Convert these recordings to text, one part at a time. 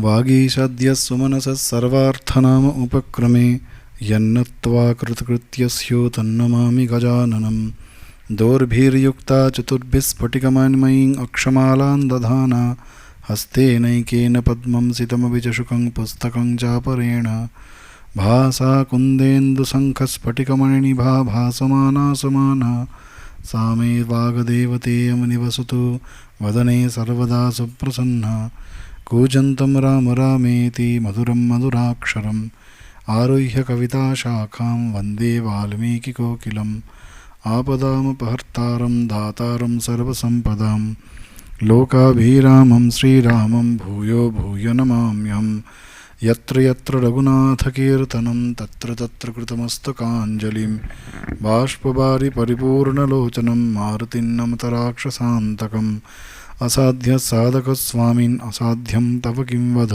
वागीषाद्य सुमनसः सर्वार्थनाम उपक्रमे यन्नत्वा कृतकृत्यस्यो तन्नमामि गजाननम् दोर्भिर्युक्ता चतुर्भिस्फटिकमणिमयीं अक्षमालां दधाना हस्तेनैकेन पद्मं सितमभिचषुकं पुस्तकं चापरेण भासा कुन्देन्दुशङ्खस्फटिकमणिनिभा भासमाना समाना सा मे वाग्देवतेयमुनिवसतु वदने सर्वदा सुप्रसन्ना कूजन्तं राम रामेति मधुरं मधुराक्षरम् आरुह्य कविताशाखां वन्दे वाल्मीकिकोकिलम् आपदामपहर्तारं दातारं सर्वसम्पदां लोकाभिरामं श्रीरामं भूयो भूयो नमाम्यहम् यत्र यत्र रघुनाथकीर्तनं तत्र तत्र कृतमस्तकाञ्जलिं बाष्पवारि परिपूर्णलोचनं मारुतिं नमत राक्षसान्तकम् असाध्यसाधकस्वामिन् असाध्यं तव किं वद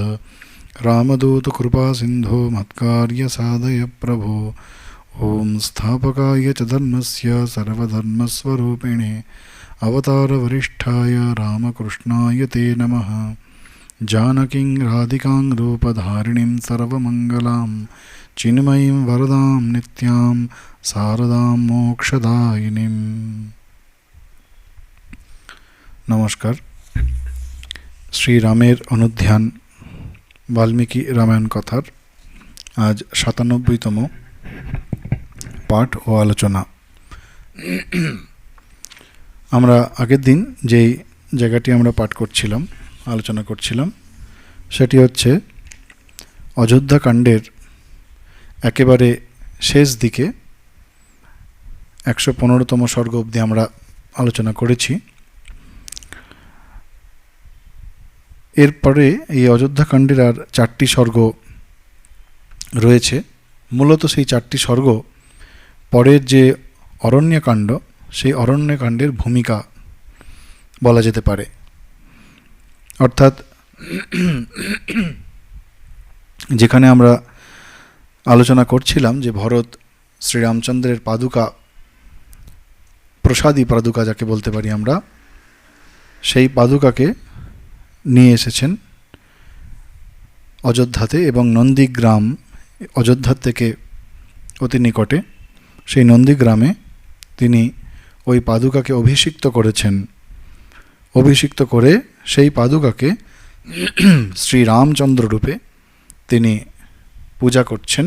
रामदूतकृपासिन्धो मत्कार्यसाधय प्रभो ॐ स्थापकाय च धर्मस्य सर्वधर्मस्वरूपिणे अवतारवरिष्ठाय रामकृष्णाय ते नमः जानकीं राधिकां रूपधारिणीं सर्वमङ्गलां चिन्मयीं वरदां नित्यां शारदां मोक्षदायिनीं। नमस्कार। श्री रामेर अनुध्यान वाल्मीकि रामायण कथार आज 97तम पाठ ও আলোচনা। আমরা আগের দিন যেই জায়গাটি আমরা পাঠ করছিলাম, আলোচনা করছিলাম, সেটি হচ্ছে অযোধ্যা কাণ্ডের একেবারে শেষ দিকে 115তম সর্গ অবধি আমরা আলোচনা করেছি। এরপরে এই অযোধ্যা কাণ্ডের আর 4টি সর্গ রয়েছে। মূলত সেই 4টি সর্গ পরের যে অরণ্যকাণ্ড, সেই অরণ্যকাণ্ডের ভূমিকা বলা যেতে পারে। অর্থাৎ যেখানে আমরা আলোচনা করছিলাম যে ভরত শ্রীরামচন্দ্রের পাদুকা, প্রসাদী পাদুকা যাকে বলতে পারি আমরা, সেই পাদুকাকে নিয়ে এসেছেন অযোধ্যাতে এবং নন্দীগ্রাম অযোধ্যার থেকে অতি নিকটে সেই নন্দীগ্রামে তিনি ওই পাদুকাকে অভিষিক্ত করেছেন। অভিষিক্ত করে সেই পাদুকাকে শ্রীরামচন্দ্র রূপে তিনি পূজা করছেন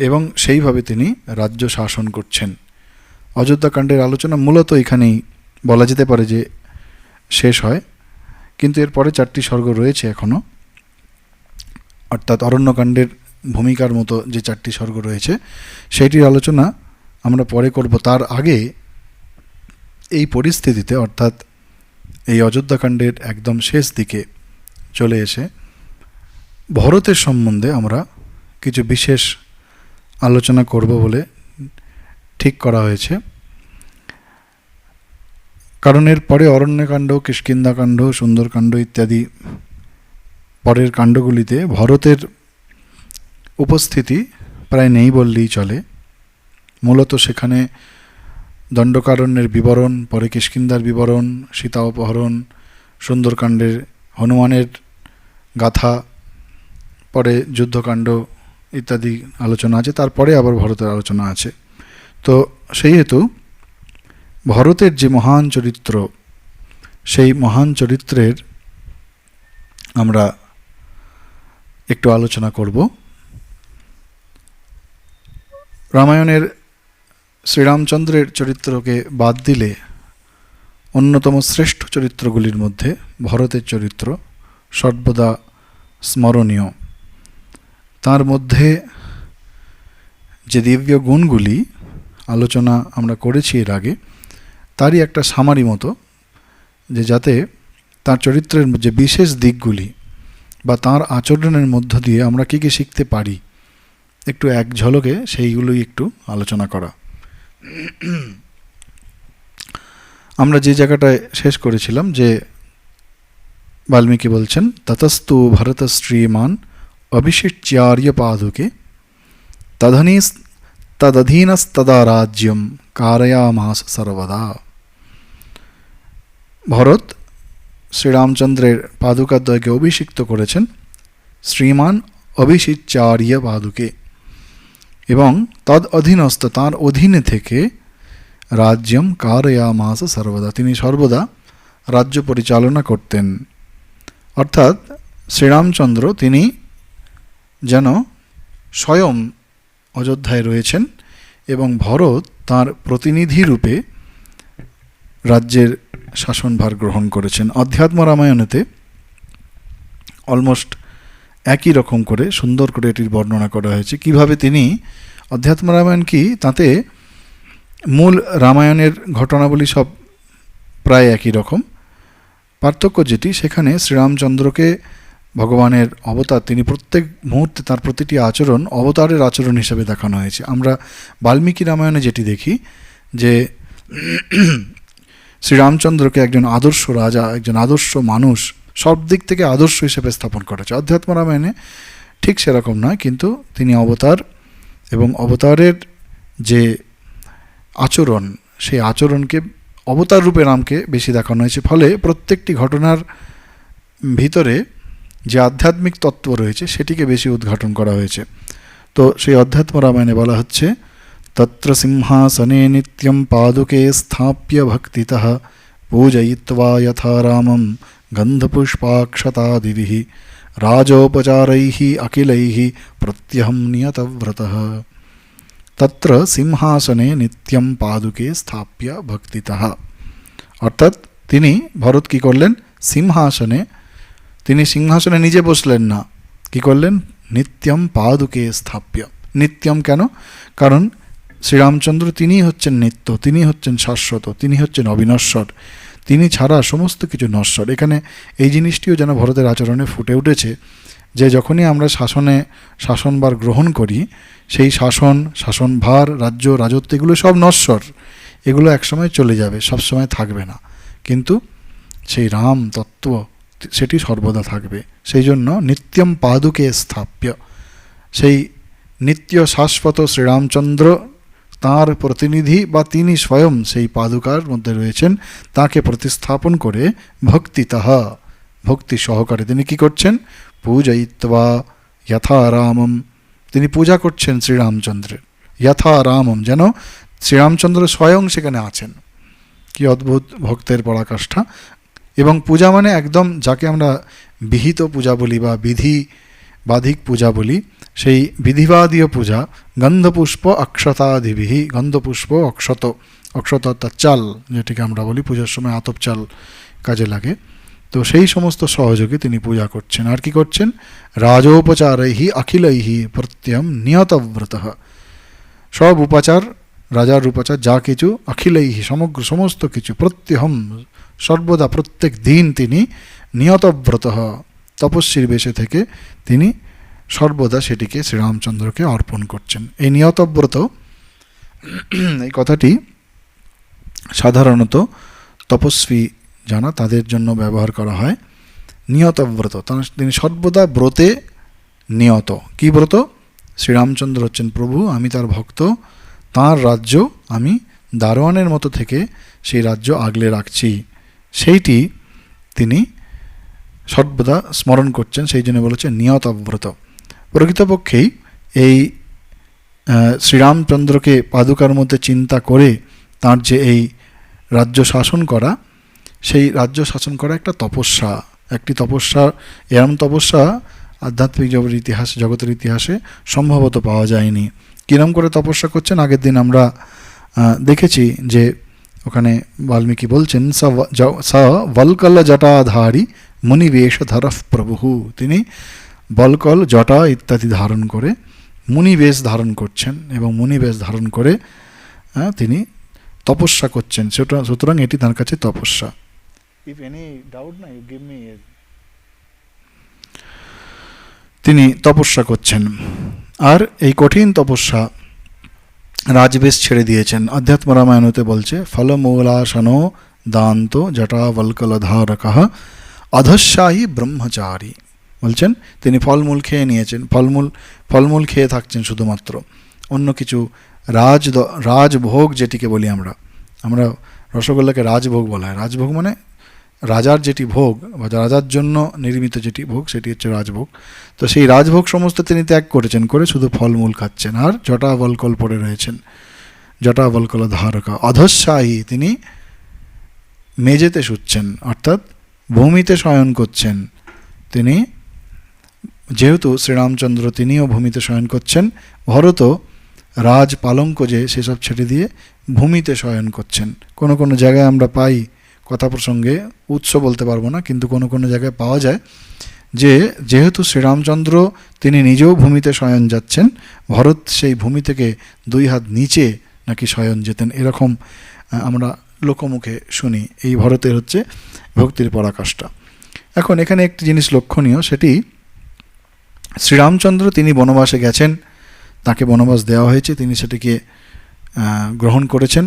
এবং সেইভাবে তিনি রাজ্য শাসন করছেন। অযোধ্যাকাণ্ডের আলোচনা মূলত এখানেই বলা যেতে পারে যে শেষ হয়, কিন্তু এরপরে 4টি সর্গ রয়েছে এখনও। অর্থাৎ অরণ্যকাণ্ডের ভূমিকার মতো যে 4টি সর্গ রয়েছে সেইটির আলোচনা আমরা পরে করব। তার আগে এই পরিস্থিতিতে, অর্থাৎ এই অযোধ্যাকাণ্ডের একদম শেষ দিকে চলে এসে ভরতের সম্বন্ধে আমরা কিছু বিশেষ আলোচনা করব বলে ঠিক করা হয়েছে। কারণ এর পরে অরণ্যকাণ্ড, কিষ্কিন্ধাকাণ্ড, সুন্দরকাণ্ড ইত্যাদি পরের কাণ্ডগুলিতে ভরতের উপস্থিতি প্রায় নেই বললেই চলে। মূলত সেখানে দণ্ডকারণ্যের বিবরণ, পরে কিষ্কিন্ধার বিবরণ, সীতা অপহরণ, সুন্দরকাণ্ডের হনুমানের গাথা, পরে যুদ্ধকাণ্ড ইত্যাদি আলোচনা আছে, তারপরে আবার ভরতের আলোচনা আছে। তো সেই হেতু ভরতের যে মহান চরিত্র, সেই মহান চরিত্রের আমরা একটু আলোচনা করব। রামায়ণের শ্রীরামচন্দ্রের চরিত্রকে বাদ দিলে অন্যতম শ্রেষ্ঠ চরিত্রগুলির মধ্যে ভরতের চরিত্র সর্বদা স্মরণীয়। তার মধ্যে যে দিব্য গুণগুলি আলোচনা আমরা করেছি এর আগে, তারই একটা সামারি মতো, যে যাতে তার চরিত্রের যে বিশেষ দিকগুলি বা তার আচরণের মধ্য দিয়ে আমরা কী কী শিখতে পারি, একটু এক ঝলকে সেইগুলোই একটু আলোচনা করা। আমরা যে জায়গাটায় শেষ করেছিলাম যে বাল্মীকি বলছেন, ততস্তু ভরত শ্রীমান অভিষিচ্যার্য পাদুকে তদধীনস্তদা রাজ্যম কারয়ামাস সর্বদা। ভরত শ্রীরামচন্দ্রের পাদুকাদ্বয়কে অভিষিক্ত করেছেন শ্রীমান অভিষিচার্য পাদুকে, এবং তদ অধীনস্থ, তাঁর অধীনে থেকে রাজ্যম কারয়ামাস সর্বদা, তিনি সর্বদা রাজ্য পরিচালনা করতেন। অর্থাৎ শ্রীরামচন্দ্র তিনি যেন স্বয়ং অযোধ্যায় রয়েছেন এবং ভরত তাঁর প্রতিনিধি রূপে রাজ্যের শাসনভার গ্রহণ করেছেন। অধ্যাত্ম রামায়ণেতে অলমোস্ট একই রকম করে সুন্দর করে এটির বর্ণনা করা হয়েছে। কিভাবে তিনি, অধ্যাত্ম রামায়ণ কি, তাতে মূল রামায়ণের ঘটনাবলী সব প্রায় একই রকম, পার্থক্য যেটি সেখানে শ্রীরামচন্দ্রকে ভগবানের অবতার, তিনি প্রত্যেক মুহূর্তে তার প্রতিটি আচরণ অবতারের আচরণ হিসেবে দেখানো হয়েছে। আমরা বাল্মীকি রামায়ণে যেটি দেখি যে শ্রীরামচন্দ্রকে একজন আদর্শ রাজা, একজন আদর্শ মানুষ, সব দিক থেকে আদর্শ হিসেবে স্থাপন করেছে। অধ্যাত্ম রামায়ণে ঠিক সেরকম নয়, কিন্তু তিনি অবতার এবং অবতারের যে আচরণ, সেই আচরণকে অবতার রূপে রামকে বেশি দেখানো হয়েছে। ফলে প্রত্যেকটি ঘটনার ভিতরে যে আধ্যাত্মিক তত্ত্ব রয়েছে সেটিকে বেশি উদ্ঘাটন করা হয়েছে। তো সেই অধ্যাত্ম রামায়ণে বলা হচ্ছে, তত্র সিংহাসনে নিত্যম পাদুকে স্থাপ্য ভক্তিতঃ পূজয়িত্বা যথা রামম গন্ধপুষ্পাক্ষতাদিভিঃ রাজোপচারৈঃ অখিলৈঃ প্রত্যহম নিয়তব্রতঃ। তত্র সিংহাসনে নিত্যম পাদুকে স্থাপ্য ভক্তিতঃ, অর্থাৎ তিনি, ভরত কি করলেন, তিনি সিংহাসনে নিজে বসলেন না, কি করলেন, নিত্যম পাদুকে স্থাপ্য। নিত্যম কেন? কারণ শ্রীরামচন্দ্র তিনিই হচ্ছেন নিত্য, তিনি হচ্ছেন শাশ্বত, তিনি হচ্ছেন অবিনশ্বর, তিনি ছাড়া সমস্ত কিছু নশ্বর। এখানে এই জিনিসটিও যেন ভরতের আচরণে ফুটে উঠেছে যে যখনই আমরা শাসনভার গ্রহণ করি, সেই শাসনভার, রাজ্য, রাজত্ব, এগুলো সব নশ্বর, এগুলো একসময় চলে যাবে, সবসময় থাকবে না, কিন্তু সেই রাম তত্ত্ব সেটি সর্বদা থাকবে। সেই জন্য নিত্যম পাদুকে স্থাপ্য, সেই নিত্য শাশ্বত শ্রীরামচন্দ্র, তাঁর প্রতিনিধি বা তিনি স্বয়ং সেই পাদুকার মধ্যে রয়েছেন, তাকে প্রতিস্থাপন করে ভক্তিতঃ, ভক্তি সহকারে তিনি কি করছেন, পূজয়িত্বা যথা রামম, তিনি পূজা করছেন শ্রীরামচন্দ্রের, যথা রামম, যেন শ্রীরামচন্দ্র স্বয়ং সেখানে আছেন। কি অদ্ভুত ভক্তের পরাকাষ্ঠা! এবং পূজা মানে একদম যাকে আমরা বিহিত পূজা বলি বা বিধিবাধিক পূজা বলি, সেই বিধিবাদীয় পূজা, গন্ধপুষ্প অক্ষতাদিভিঃ, গন্ধপুষ্প অক্ষত, অক্ষত অর্থাৎ চাল, যেটিকে আমরা বলি পূজার সময় আতপ চাল কাজে লাগে, তো সেই সমস্ত সহযোগে তিনি পূজা করছেন। আর কি করছেন, রাজোপচারৈঃ অখিলৈঃ প্রত্যহম নিয়তব্রতঃ, সব উপাচার, রাজার উপাচার যা কিছু, অখিলৈঃ সমস্ত কিছু, প্রত্যহম সর্বদা, প্রত্যেক দিন তিনি নিয়তব্রতঃ তপস্বীর বেশে থেকে তিনি সর্বদা সেটিকে শ্রীরামচন্দ্রকে অর্পণ করছেন। এই নিয়তব্রত, এই কথাটি সাধারণত তপস্বী যারা তাদের জন্য ব্যবহার করা হয়। নিয়তব্রত, তিনি সর্বদা ব্রতে নিয়ত। কি ব্রত? শ্রীরামচন্দ্র হচ্ছেন প্রভু, আমি তার ভক্ত, তাঁর রাজ্য আমি দারোয়ানের মতো থেকে সেই রাজ্য আগলে রাখছি, সেইটি তিনি সর্বদা স্মরণ করছেন, সেই জন্য বলেছে নিয়তব্রত। প্রকৃতপক্ষেই এই শ্রীরামচন্দ্রকে পাদুকার মধ্যে চিন্তা করে তার যে এই রাজ্য শাসন করা, সেই রাজ্য শাসন করা একটা তপস্যা, একটি তপস্যা, এরম তপস্যা আধ্যাত্মিক জগতের ইতিহাসে সম্ভবত পাওয়া যায়নি। কিরম করে তপস্যা করছেন আগের দিন আমরা দেখেছি যে ওখানে বাল্মীকি বলছেন, স বলকল জটাধারী মুনিবেশধরঃ প্রভু, তিনি বলকল, জটা ইত্যাদি ধারণ করে মুনিবেশ ধারণ করছেন এবং মুনিবেশ ধারণ করে তিনি তপস্যা করছেন। সুতরাং এটি তার কাছে তপস্যা। তিনি তপস্যা করছেন, আর এই কঠিন তপস্যা রাজবেশ ছেড়ে দিয়েছেন। অধ্যাত্ম রামায়ণতে বলছে, ফলমূলাসনো দান্ত জটাবল্কলধারকঃ অধস্যায়ী ব্রহ্মচারী, বলছেন তিনি ফলমূল খেয়ে নিয়েছেন, ফলমূল খেয়ে থাকছেন শুধুমাত্র, অন্য কিছু রাজভোগ যেটিকে বলি আমরা রসগোল্লাকে রাজভোগ বলা হয়। রাজভোগ মানে রাজার যেটি ভোগ বা রাজার জন্য নির্মিত যেটি ভোগ সেটি হচ্ছে রাজভোগ। তো সেই রাজভোগ সমস্ত তিনি ত্যাগ করেছেন, করে শুধু ফলমূল খাচ্ছেন আর জটাবল্কল পড়ে রয়েছেন। জটাবল্কল ধারকা অধস্যায়ী, তিনি মেঝেতে শুচ্ছেন অর্থাৎ ভূমিতে শয়ন করছেন। তিনি যেহেতু শ্রীরামচন্দ্র তিনিও ভূমিতে শয়ন করছেন, ভরত রাজ পালঙ্ক যে সেসব ছেড়ে দিয়ে ভূমিতে শয়ন করছেন। কোনো কোনো জায়গায় আমরা পাই, কথা প্রসঙ্গে উৎস বলতে পারবো না, কিন্তু কোনো কোনো জায়গায় পাওয়া যায় যে যেহেতু শ্রীরামচন্দ্র তিনি নিজেও ভূমিতে শয়ন যাচ্ছেন, ভরত সেই ভূমি থেকে 2 হাত নিচে নাকি শয়ন যেতেন, এরকম আমরা লোকমুখে শুনি। এই ভরতের হচ্ছে ভক্তির পরাকাষ্ঠা। এখন এখানে একটি জিনিস লক্ষণীয়, সেটি শ্রীরামচন্দ্র তিনি বনবাসে গেছেন, তাকে বনবাস দেওয়া হয়েছে, তিনি সেটিকে গ্রহণ করেছেন,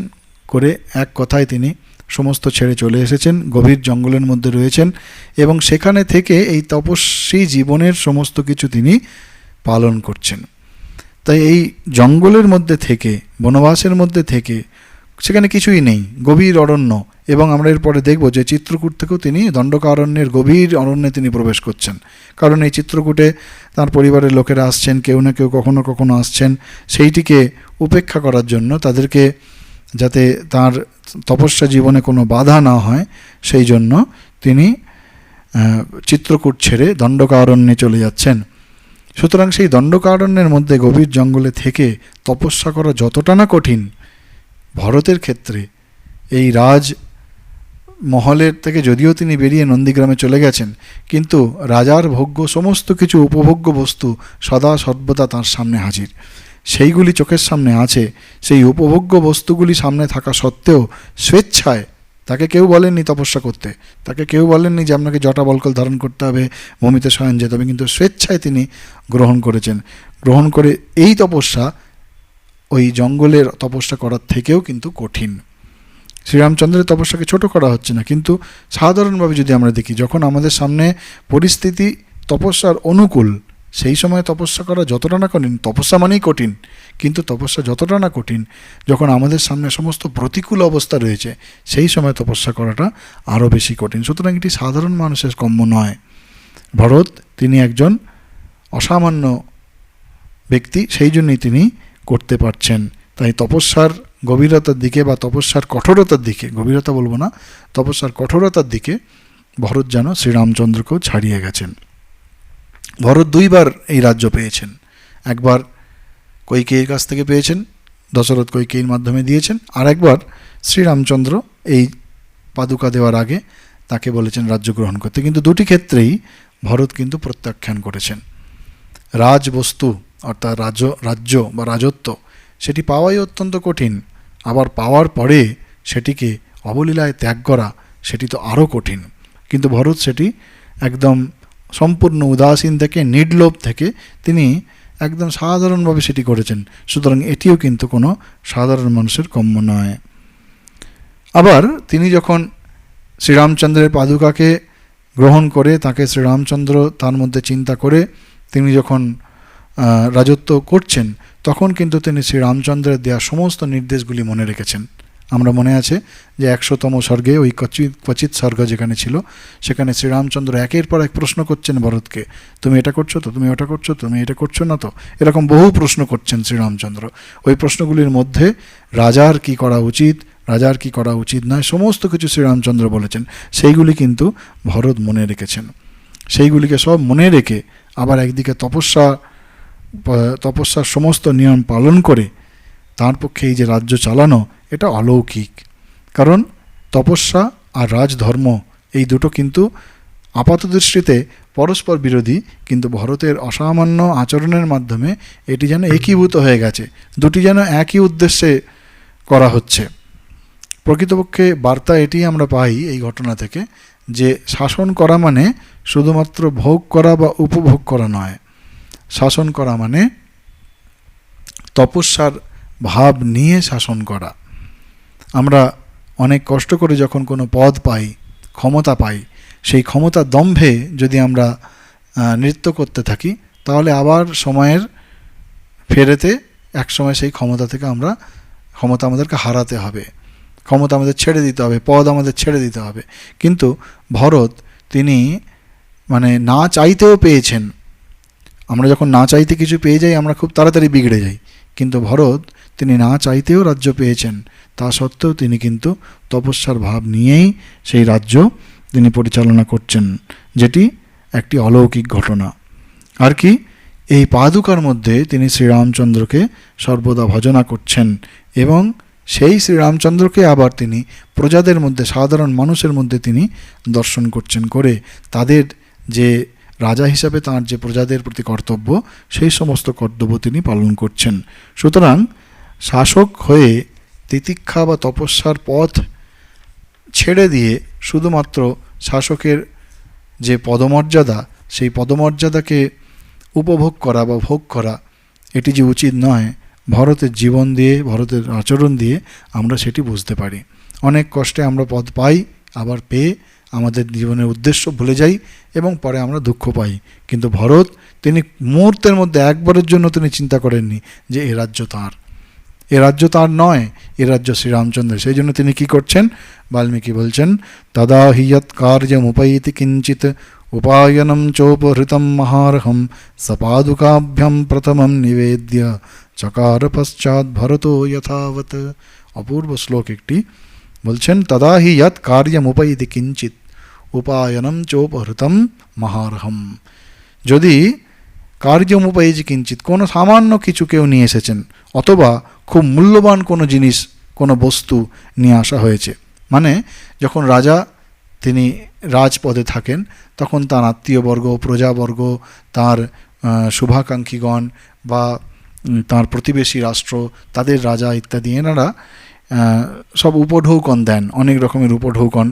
করে এক কথায় তিনি সমস্ত ছেড়ে চলে এসেছেন, গভীর জঙ্গলের মধ্যে রয়েছেন এবং সেখানে থেকে এই তপস্বী জীবনের সমস্ত কিছু তিনি পালন করছেন। তাই এই জঙ্গলের মধ্যে থেকে, বনবাসের মধ্যে থেকে, সেখানে কিছুই নেই, গভীর অরণ্য, এবং আমরা এরপরে দেখব যে চিত্রকূট থেকেও তিনি দণ্ডকারণ্যের গভীর অরণ্যে তিনি প্রবেশ করছেন। কারণ এই চিত্রকূটে তার পরিবারের লোকেরা আসছেন, কেউ না কেউ কখনো কখনো আসছেন, সেইটিকে উপেক্ষা করার জন্য, তাদেরকে যাতে তার তপস্যা জীবনে কোনো বাধা না হয় সেই জন্য তিনি চিত্রকূট ছেড়ে দণ্ডকারণ্যে চলে যাচ্ছেন। সুতরাং সেই দণ্ডকারণ্যের মধ্যে গভীর জঙ্গলে থেকে তপস্যা করা যতটা না কঠিন, ভরতের ক্ষেত্রে এই রাজ মহলের থেকে যদিও তিনি বেরিয়ে নন্দীগ্রামে চলে গেছেন, কিন্তু রাজার ভোগ্য সমস্ত কিছু উপভোগ্য বস্তু সদা সর্বদা তাঁর সামনে হাজির, সেইগুলি চোখের সামনে আছে। সেই উপভোগ্য বস্তুগুলি সামনে থাকা সত্ত্বেও স্বেচ্ছায়, তাকে কেউ বলেননি তপস্যা করতে, তাকে কেউ বলেননি যে আপনাকে জটাবল্কল ধারণ করতে হবে, ভূমিতে শয়ন যেতে হবে, কিন্তু স্বেচ্ছায় তিনি গ্রহণ করেছেন। গ্রহণ করে এই তপস্যা ওই জঙ্গলের তপস্যা করার থেকেও কিন্তু কঠিন। শ্রীরামচন্দ্রের তপস্যাকে ছোট করা হচ্ছে না, কিন্তু সাধারণভাবে যদি আমরা দেখি, যখন আমাদের সামনে পরিস্থিতি তপস্যার অনুকূল, সেই সময় তপস্যা করা যতটা না কঠিন, তপস্যা মানেই কঠিন, কিন্তু তপস্যা যতটা না কঠিন, যখন আমাদের সামনে সমস্ত প্রতিকূল অবস্থা রয়েছে, সেই সময় তপস্যা করাটা আরও বেশি কঠিন। সুতরাং এটি সাধারণ মানুষের কম্য নয়। ভরত তিনি একজন অসামান্য ব্যক্তি, সেই জন্যই তিনি করতে পারছেন। তাই তপস্যার গভীরতার দিকে বা তপস্যার কঠোরতার দিকে, গভীরতা বলবো না, তপস্যার কঠোরতার দিকে ভরত যেন শ্রীরামচন্দ্রকেও ছাড়িয়ে গেছেন। ভরত 2 বার এই রাজ্য পেয়েছেন। একবার কৈকেয়ীর কাছ থেকে পেয়েছেন, দশরথ কৈকেয়ীর মাধ্যমে দিয়েছেন, আর একবার শ্রীরামচন্দ্র এই পাদুকা দেওয়ার আগে তাকে বলেছেন রাজ্য গ্রহণ করতে। কিন্তু দুটি ক্ষেত্রেই ভরত কিন্তু প্রত্যাখ্যান করেছেন। রাজবস্তু অর্থাৎ রাজ্য বা রাজত্ব সেটি পাওয়াই অত্যন্ত কঠিন, আবার পাওয়ার পরে সেটিকে অবলীলায় ত্যাগ করা সেটি তো আরও কঠিন। কিন্তু ভরত সেটি একদম সম্পূর্ণ উদাসীন থেকে, নির্লোভ থেকে তিনি একদম সাধারণভাবে সেটি করেছেন। সুতরাং এটিও কিন্তু কোনো সাধারণ মানুষের কম্য নয়। আবার তিনি যখন শ্রীরামচন্দ্রের পাদুকাকে গ্রহণ করে, তাকে শ্রীরামচন্দ্র তার মধ্যে চিন্তা করে তিনি যখন রাজত্ব করছেন, তখন কিন্তু তিনি শ্রীরামচন্দ্রের দেওয়া সমস্ত নির্দেশগুলি মনে রেখেছেন। আমরা মনে আছে যে 100তম স্বর্গে ওই ক্বচিত স্বর্গ যেখানে ছিল, সেখানে শ্রীরামচন্দ্র একের পর এক প্রশ্ন করছেন ভরতকে, তুমি এটা করছো তো, তুমি ওটা করছো, তুমি এটা করছো না তো, এরকম বহু প্রশ্ন করছেন শ্রীরামচন্দ্র। ওই প্রশ্নগুলির মধ্যে রাজার কি করা উচিত, রাজার কি করা উচিত নয়, সমস্ত কিছু শ্রীরামচন্দ্র বলেছেন। সেইগুলি কিন্তু ভরত মনে রেখেছেন। সেইগুলিকে সব মনে রেখে আবার একদিকে তপস্যার সমস্ত নিয়ম পালন করে তার পক্ষে এই যে রাজ্য চালানো, এটা অলৌকিক। কারণ তপস্যা আর রাজধর্ম এই দুটো কিন্তু আপাতদৃষ্টিতে পরস্পর বিরোধী, কিন্তু ভরতের অসামান্য আচরণের মাধ্যমে এটি যেন একীভূত হয়ে গেছে, দুটি যেন একই উদ্দেশ্যে করা হচ্ছে। প্রকৃতপক্ষে বার্তা এটি আমরা পাই এই ঘটনা থেকে, যে শাসন করা মানে শুধুমাত্র ভোগ করা বা উপভোগ করা নয়। শাসন করা মানে তপস্যার ভাব নিয়ে শাসন করা। আমরা অনেক কষ্ট করে যখন কোনো পদ পাই, ক্ষমতা পাই, সেই ক্ষমতার দম্ভে যদি আমরা নৃত্য করতে থাকি, তাহলে আবার সময়ের ফেরেতে একসময় সেই ক্ষমতা থেকে ক্ষমতা আমাদেরকে হারাতে হবে, ক্ষমতা আমাদের ছেড়ে দিতে হবে, পদ আমাদের ছেড়ে দিতে হবে। কিন্তু ভরত তিনি মানে না চাইতেও পেয়েছেন। আমরা যখন না চাইতে কিছু পেয়ে যাই আমরা খুব তাড়াতাড়ি বিগড়ে যাই, কিন্তু ভরত তিনি না চাইতেও রাজ্য পেয়েছেন, তা সত্ত্বেও তিনি কিন্তু তপস্যার ভাব নিয়েই সেই রাজ্য তিনি পরিচালনা করছেন, যেটি একটি অলৌকিক ঘটনা। আর কি, এই পাদুকার মধ্যে তিনি শ্রীরামচন্দ্রকে সর্বদা ভজনা করছেন এবং সেই শ্রীরামচন্দ্রকে আবার তিনি প্রজাদের মধ্যে, সাধারণ মানুষের মধ্যে তিনি দর্শন করছেন, করে তাদের যে রাজা হিসাবে তাঁর যে প্রজাদের প্রতি কর্তব্য, সেই সমস্ত কর্তব্য তিনি পালন করছেন। সুতরাং শাসক হয়ে তিতিক্ষা বা তপস্যার পথ ছেড়ে দিয়ে শুধুমাত্র শাসকের যে পদমর্যাদা, সেই পদমর্যাদাকে উপভোগ করা বা ভোগ করা, এটি যে উচিত নয়, ভরতের জীবন দিয়ে, ভরতের আচরণ দিয়ে আমরা সেটি বুঝতে পারি। অনেক কষ্টে আমরা পদ পাই, আবার পেয়ে আমাদের জীবনের উদ্দেশ্য ভুলে যাই এবং পরে আমরা দুঃখ পাই। কিন্তু ভরত তিনি মুহূর্তের মধ্যে একবারের জন্য তিনি চিন্তা করেননি যে এ রাজ্য তাঁর, এ রাজ্য তাঁর নয়, এ রাজ্য শ্রীরামচন্দ্রের। সেই জন্য তিনি কি করছেন, বাল্মীকি বলছেন, তদা হিয়ৎ কার্যমুপৈতি কিঞ্চিত উপায়নম চোপহৃতম মহার্হম সপাদুকাভ্যম প্রথমম নিবেদ্য চকার পশ্চাৎ ভরতো যথাবত। অপূর্ব শ্লোক একটি। বলছেন তদা হি যৎ কার্যমুপৈতি কিঞ্চিত উপায়নম চোপহৃতম মহার্হম। যদি কার্যমুপৈতি কিঞ্চিত, কোনো সামান্য কিছু কেউ নিয়ে এসেছেন, অথবা খুব মূল্যবান কোনো জিনিস, কোনো বস্তু নিয়ে আসা হয়েছে, মানে যখন রাজা তিনি রাজপদে থাকেন তখন তার আত্মীয়বর্গ, প্রজাবর্গ, তার শুভাকাঙ্ক্ষীগণ বা তার প্রতিবেশী রাষ্ট্র, তাদের রাজা ইত্যাদি এনারা সব উপঢৌকন দেন, অনেক রকমের উপঢৌকন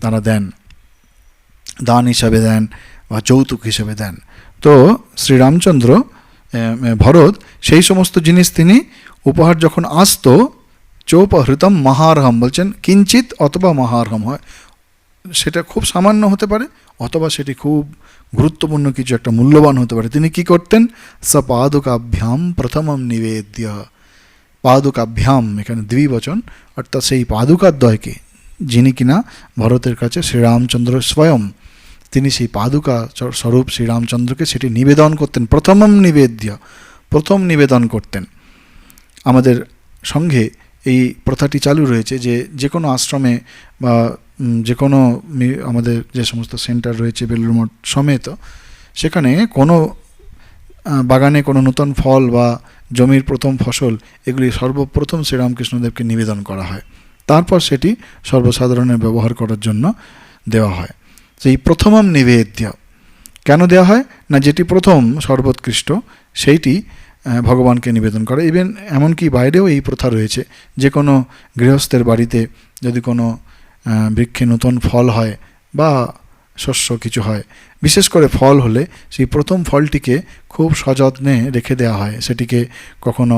তারা দেন, দান হিসাবে দেন বা যৌতুক হিসেবে দেন। তো শ্রীরামচন্দ্র, ভরত সেই সমস্ত জিনিস তিনি উপহার যখন আসতো, চৌপহৃতম মহার্হম, বলছেন কিঞ্চিত অথবা মহার্হম হয়, সেটা খুব সামান্য হতে পারে অথবা সেটি খুব গুরুত্বপূর্ণ কিছু একটা মূল্যবান হতে পারে। তিনি কি করতেন, সপাদুকাভ্যাম প্রথমম নিবেদ্য। পাদুকাভ্যাম এখানে দ্বিবচন, অর্থাৎ সেই পাদুকাদ্বয়কে, যিনি কিনা ভরতের কাছে শ্রীরামচন্দ্র স্বয়ং, তিনি সেই পাদুকা স্বরূপ শ্রীরামচন্দ্রকে সেটি নিবেদন করতেন। প্রথমম নিবেদ্য, প্রথম নিবেদন করতেন। আমাদের সঙ্ঘে এই প্রথাটি চালু রয়েছে যে যে কোনো আশ্রমে বা যে কোনো আমাদের যে সমস্ত সেন্টার রয়েছে বেলুড় মঠ সমেত, সেখানে কোনো বাগানে কোনো নূতন ফল বা জমির প্রথম ফসল, এগুলি সর্বপ্রথম শ্রীরামকৃষ্ণদেবকে নিবেদন করা হয়, তারপর সেটি সর্বসাধারণের ব্যবহার করার জন্য দেওয়া হয়। সেই প্রথমম নিবেদ্য কেন দেওয়া হয় না, যেটি প্রথম সর্বোৎকৃষ্ট সেইটি ভগবানকে নিবেদন করে। ইভেন এমনকি বাইরেও এই প্রথা রয়েছে, যে কোনো গৃহস্থের বাড়িতে যদি কোনো বৃক্ষে নতুন ফল হয় বা শস্য কিছু হয়, বিশেষ করে ফল হলে সেই প্রথম ফলটিকে খুব সযত্নে রেখে দেওয়া হয়, সেটিকে কখনো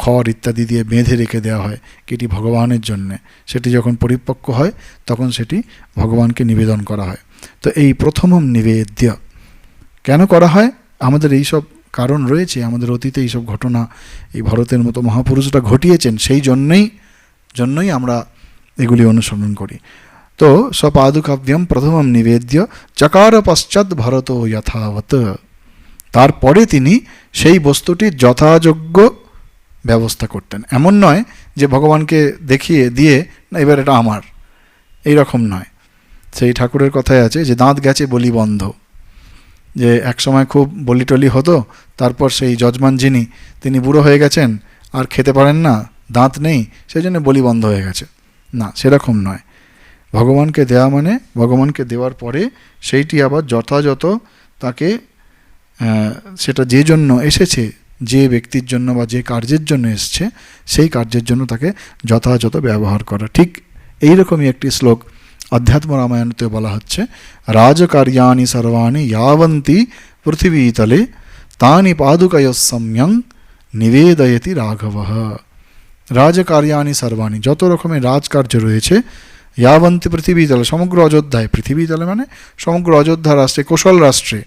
খড় ইত্যাদি দিয়ে বেঁধে রেখে দেওয়া হয়, এটি ভগবানের জন্যে। সেটি যখন পরিপক্ক হয় তখন সেটি ভগবানকে নিবেদন করা হয়। তো এই প্রথমম নিবেদ্য কেন করা হয়, আমাদের এই সব কারণ রয়েছে, আমাদের অতীতে এইসব ঘটনা এই ভরতের মতো মহাপুরুষরা ঘটিয়েছেন, সেই জন্যই আমরা এগুলি অনুসরণ করি। তো সপাদুকাভ্যম প্রথমম নিবেদ্য চকার পশ্চাৎ ভরত যথাবত। তারপরে তিনি সেই বস্তুটির যথাযোগ্য ব্যবস্থা করতেন। এমন নয় যে ভগবানকে দেখিয়ে দিয়ে না এবার এটা আমার, এই রকম নয়। সেই ঠাকুরের কথাই আছে যে দাঁত গেছে বলি বন্ধ, যে এক সময় খুব বলি টলি হতো, তারপর সেই যজমান যিনি তিনি বুড়ো হয়ে গেছেন, আর খেতে পারেন না, দাঁত নেই, সেই জন্য বলি বন্ধ হয়ে গেছে, না সেরকম নয়। ভগবানকে দেওয়া মানে ভগবানকে দেওয়ার পরে সেইটি আবার যথাযথ তাকে, সেটা যে জন্য এসেছে, যে ব্যক্তির জন্য বা যে কার্যের জন্য এসছে, সেই কার্যের জন্য তাকে যথাযথ ব্যবহার করা। ঠিক এইরকমই একটি শ্লোক অধ্যাত্ম রামায়ণতে বলা হচ্ছে, রাজকার্যানি সর্বাণি यावन्ति পৃথিবীতলে তানি পাদুকয়ঃ সম্যং নিবেদয়তি রাঘবঃ। রাজকার্যানি সর্বাণি, যত রকমের রাজকার্য রয়েছে, यावन्ति পৃথিবীতলে, সমগ্র অযোধ্যায়, পৃথিবীতলে মানে সমগ্র অযোধ্যা রাষ্ট্রে, কোশল রাষ্ট্রে